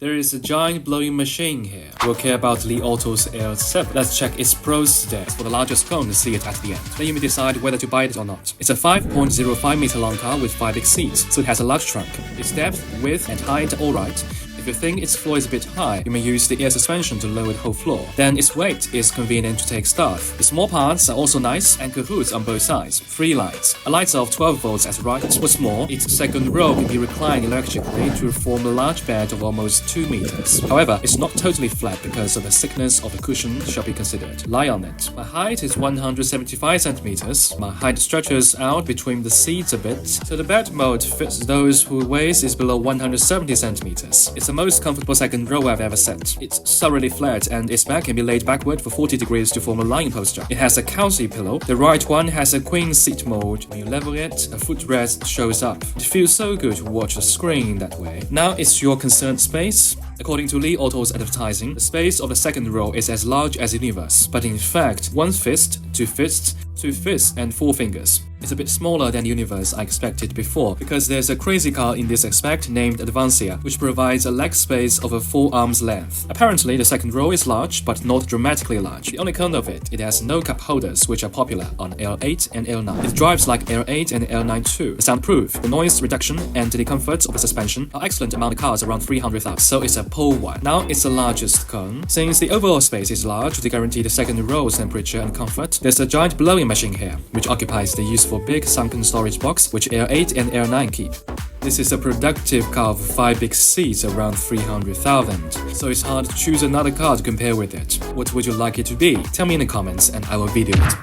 There is a giant blowing machine here. We'll care about Li Auto's L7. Let's check its pros today. For the largest cone, see it at the end. Then you may decide whether to buy it or not. It's a 5.05 meter long car with 5 big seats, so it has a large trunk. Its depth, width, and height are alright. If you think its floor is a bit high, you may use the air suspension to lower the whole floor. Then its weight is convenient to take stuff. The small parts are also nice and cahoots on both sides. 3 lights. A light of 12 volts at the right. What's more, its second row can be reclined electrically to form a large bed of almost 2 meters. However, it's not totally flat because of the thickness of the cushion shall be considered. Lie on it. My height is 175 centimeters. My height stretches out between the seats a bit, so the bed mode fits those whose waist is below 170 centimeters. It's the most comfortable second row I've ever sat. It's thoroughly flat and its back can be laid backward for 40 degrees to form a lying posture. It has a cozy pillow. The right one has a queen seat mode. When you level it, a footrest shows up. It feels so good to watch the screen that way. Now it's your concerned space. According to Li Auto's advertising, the space of the second row is as large as the universe, but in fact, 1 fist, 2 fists, 2 fists, and 4 fingers. It's a bit smaller than the universe I expected before, because there's a crazy car in this aspect named Advancia, which provides a leg space of a 4 arms length. Apparently, the second row is large, but not dramatically large. The only con of it has no cup holders, which are popular on L8 and L9. It drives like L8 and L9 too. The soundproof, the noise reduction, and the comfort of the suspension are excellent among the cars around 300,000, so it's a pole one. Now it's the largest cone. Since the overall space is large to guarantee the second row's temperature and comfort, there's a giant blowing machine here, which occupies the useful big sunken storage box which L8 and L9 keep. This is a productive car with 5 big seats around 300,000, so it's hard to choose another car to compare with it. What would you like it to be? Tell me in the comments and I will video it.